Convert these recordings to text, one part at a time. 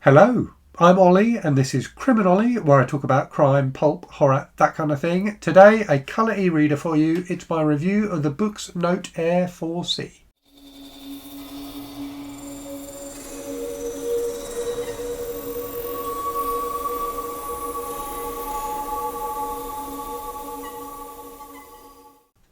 Hello, I'm Ollie and this is CriminOlly, where I talk about crime, pulp, horror, that kind of thing. Today, a colour e-reader for you. It's my review of the Boox Note Air 4C.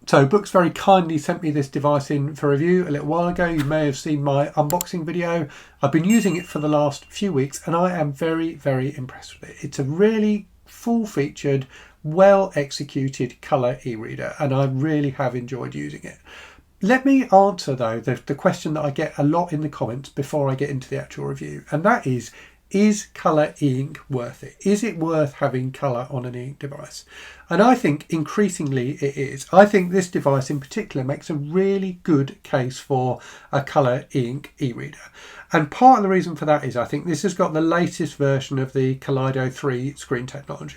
So Boox very kindly sent me this device in for review a little while ago. You may have seen my unboxing video. I've been using it for the last few weeks and I am very, very impressed with it. It's a really full-featured, well-executed colour e-reader and I really have enjoyed using it. Let me answer though the question that I get a lot in the comments before I get into the actual review, and that is colour e-ink worth it? Is it worth having colour on an e-ink device? And I think increasingly it is. I think this device in particular makes a really good case for a colour e-ink e-reader. And part of the reason for that is I think this has got the latest version of the Kaleido 3 screen technology.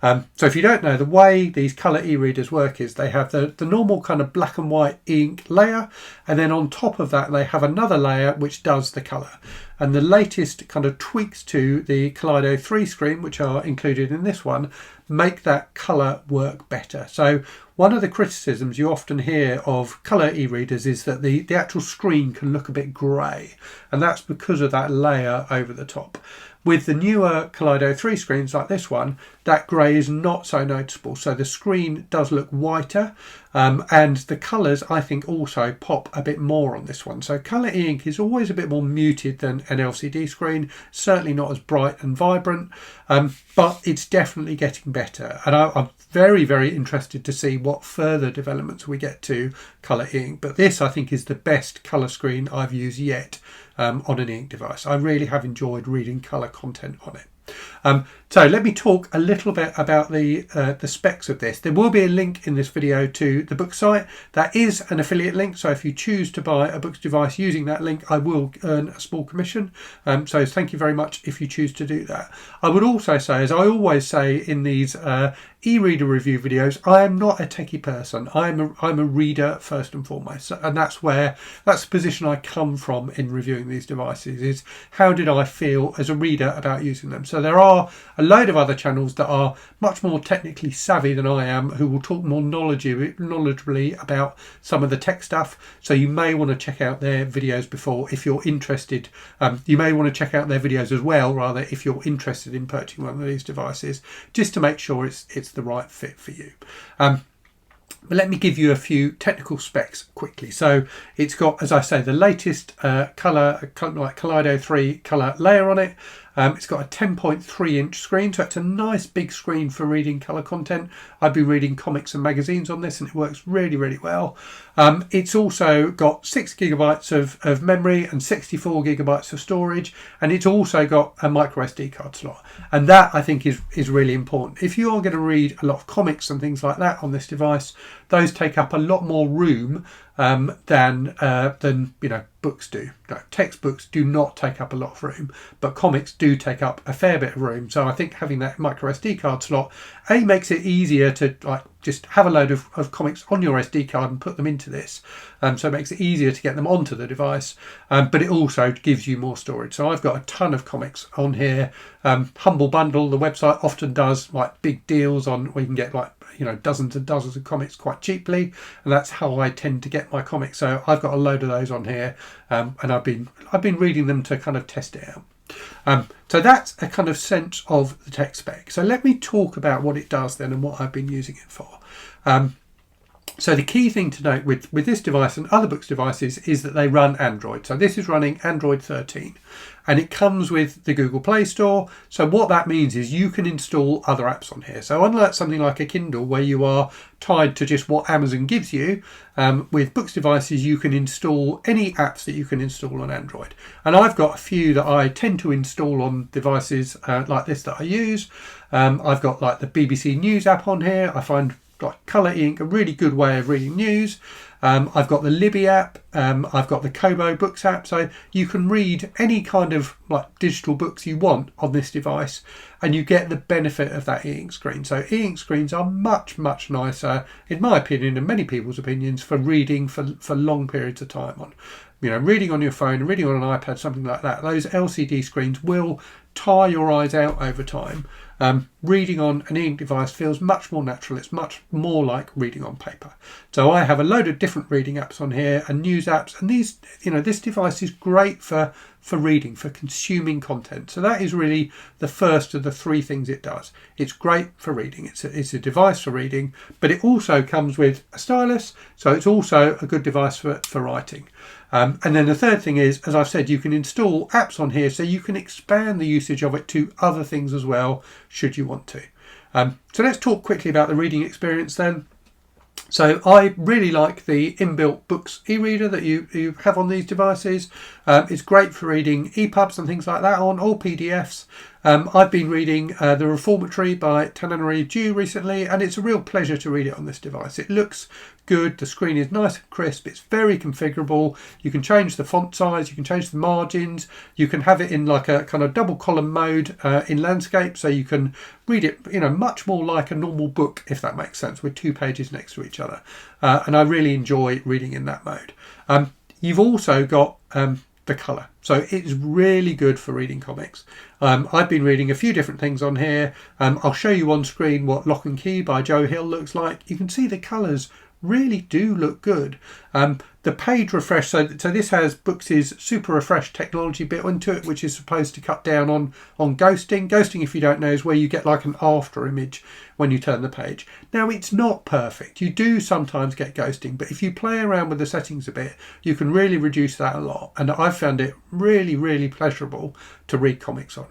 So if you don't know, the way these colour e-readers work is they have the normal kind of black and white ink layer, and then on top of that they have another layer which does the colour. And the latest kind of tweaks to the Kaleido 3 screen, which are included in this one, make that colour work better. So one of the criticisms you often hear of colour e-readers is that the actual screen can look a bit grey, and that's because of that layer over the top. With the newer Kaleido 3 screens like this one, that grey is not so noticeable, so the screen does look whiter, and the colours I think also pop a bit more on this one. So colour e-ink is always a bit more muted than an LCD screen, certainly not as bright and vibrant, but it's definitely getting better, and I'm very, very interested to see what further developments we get to colour e-ink. But this I think is the best colour screen I've used yet on an e-ink device. I really have enjoyed reading colour content on it. So let me talk a little bit about the specs of this. There will be a link in this video to the Boox site. That is an affiliate link, so if you choose to buy a Boox device using that link, I will earn a small commission. So thank you very much if you choose to do that. I would also say, as I always say in these e-reader review videos, I am not a techie person. I'm a reader first and foremost, and that's the position I come from in reviewing these devices, is how did I feel as a reader about using them. So there are a load of other channels that are much more technically savvy than I am, who will talk more knowledgeably about some of the tech stuff. So you may want to check out their videos before, if you're interested. You may want to check out their videos as well, rather, if you're interested in purchasing one of these devices, just to make sure it's the right fit for you. But let me give you a few technical specs quickly. So it's got, as I say, the latest Kaleido 3 colour layer on it. It's got a 10.3 inch screen, so it's a nice big screen for reading colour content. I've been reading comics and magazines on this and it works really, really well. It's also got 6 gigabytes of memory and 64 gigabytes of storage, and it's also got a micro SD card slot. And that I think is really important. If you are going to read a lot of comics and things like that on this device, those take up a lot more room than books do. No, textbooks do not take up a lot of room, but comics do take up a fair bit of room. So I think having that micro SD card slot makes it easier to just have a load of comics on your SD card and put them into this. So it makes it easier to get them onto the device, but it also gives you more storage. So I've got a ton of comics on here. Humble Bundle, the website, often does like big deals on where you can get dozens and dozens of comics quite cheaply, and that's how I tend to get my comics. So I've got a load of those on here, and I've been reading them to kind of test it out. So that's a kind of sense of the tech spec. So let me talk about what it does then and what I've been using it for. So the key thing to note with this device and other Boox devices is that they run Android. So this is running Android 13 and it comes with the Google Play Store. So what that means is you can install other apps on here. So unlike something like a Kindle where you are tied to just what Amazon gives you, with Boox devices you can install any apps that you can install on Android. And I've got a few that I tend to install on devices like this that I use. I've got like the BBC News app on here. I find like colour e-ink a really good way of reading news. I've got the Libby app, I've got the Kobo Books app, so you can read any kind of like digital books you want on this device and you get the benefit of that e-ink screen. So e-ink screens are much, much nicer, in my opinion and many people's opinions, for reading for long periods of time on. reading on your phone, reading on an iPad, something like that, those LCD screens will tire your eyes out over time. Reading on an e-ink device feels much more natural. It's much more like reading on paper. So I have a load of different reading apps on here and news apps, and these, this device is great for reading, for consuming content. So that is really the first of the three things it does. It's great for reading. It's a device for reading, but it also comes with a stylus, so it's also a good device for writing. And then the third thing is, as I've said, you can install apps on here so you can expand the usage of it to other things as well, should you want to. So let's talk quickly about the reading experience then. So I really like the inbuilt Boox e-reader that you have on these devices. It's great for reading EPUBs and things like that on, or PDFs. I've been reading The Reformatory by Tananarive Due recently, and it's a real pleasure to read it on this device. It looks good, the screen is nice and crisp, it's very configurable. You can change the font size, you can change the margins, you can have it in like a kind of double column mode in landscape, so you can read it much more like a normal book, if that makes sense, with two pages next to each other. And I really enjoy reading in that mode. You've also got the colour, so it's really good for reading comics. I've been reading a few different things on here. I'll show you on screen what Lock and Key by Joe Hill looks like. You can see the colours really do look good. The page refresh, so this has Boox's super refresh technology built into it, which is supposed to cut down on ghosting. Ghosting, if you don't know, is where you get like an after image when you turn the page. Now, it's not perfect. You do sometimes get ghosting, but if you play around with the settings a bit, you can really reduce that a lot. And I've found it really, really pleasurable to read comics on.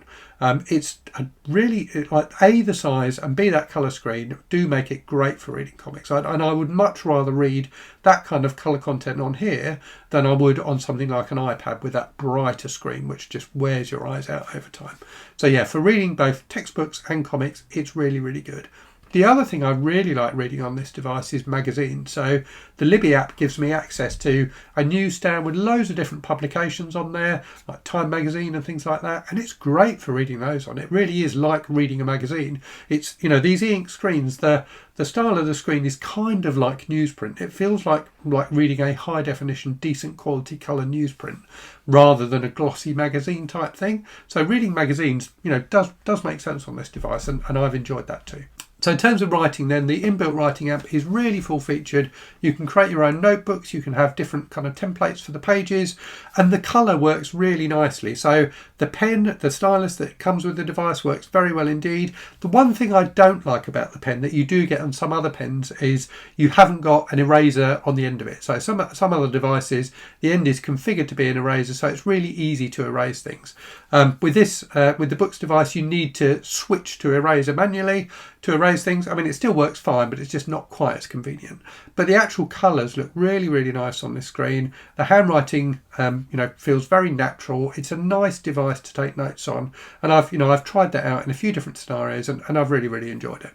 It's really, like, A, the size, and B, that colour screen do make it great for reading comics. And I would much rather read that kind of colour content on here than I would on something like an iPad with that brighter screen, which just wears your eyes out over time. So yeah, for reading both textbooks and comics, it's really, really good. The other thing I really like reading on this device is magazines. So the Libby app gives me access to a newsstand with loads of different publications on there, like Time magazine and things like that. And it's great for reading those on. It really is like reading a magazine. It's, these e-ink screens, the style of the screen is kind of like newsprint. It feels like reading a high definition, decent quality colour newsprint rather than a glossy magazine type thing. So reading magazines, does make sense on this device, and I've enjoyed that too. So in terms of writing then, the inbuilt writing app is really full featured. You can create your own notebooks, you can have different kind of templates for the pages, and the colour works really nicely. So the pen, the stylus that comes with the device works very well indeed. The one thing I don't like about the pen that you do get on some other pens is you haven't got an eraser on the end of it. So some other devices, the end is configured to be an eraser, so it's really easy to erase things. With the Boox device, you need to switch to eraser manually to erase things. I mean, it still works fine, but it's just not quite as convenient. But the actual colours look really, really nice on this screen. The handwriting, feels very natural. It's a nice device to take notes on, and I've tried that out in a few different scenarios, and I've really, really enjoyed it.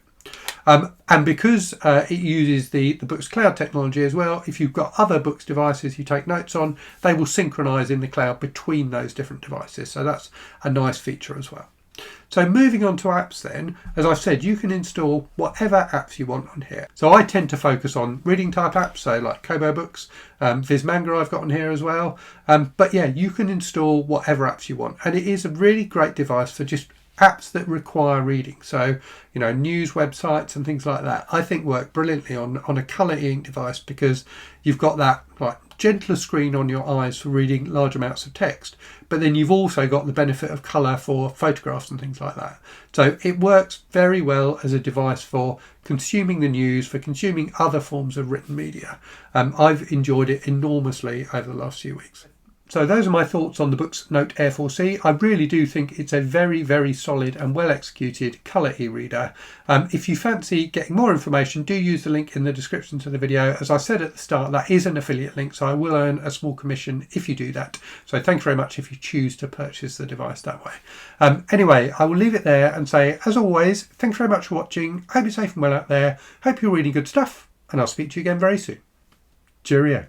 And because it uses the Boox cloud technology as well, if you've got other Boox devices you take notes on, they will synchronise in the cloud between those different devices. So that's a nice feature as well. So moving on to apps then, as I've said, you can install whatever apps you want on here. So I tend to focus on reading type apps, so like Kobo Books, Vismanga I've got on here as well. But yeah, you can install whatever apps you want. And it is a really great device for just apps that require reading. So, news websites and things like that, I think work brilliantly on a colour e-ink device, because you've got that gentler screen on your eyes for reading large amounts of text, but then you've also got the benefit of colour for photographs and things like that. So it works very well as a device for consuming the news, for consuming other forms of written media. I've enjoyed it enormously over the last few weeks. So those are my thoughts on the Boox Note Air 4C. I really do think it's a very, very solid and well executed colour e-reader. If you fancy getting more information, do use the link in the description to the video. As I said at the start, that is an affiliate link, so I will earn a small commission if you do that. So thank you very much if you choose to purchase the device that way. Anyway, I will leave it there and say, as always, thanks very much for watching. I hope you're safe and well out there. Hope you're reading good stuff, and I'll speak to you again very soon. Cheerio.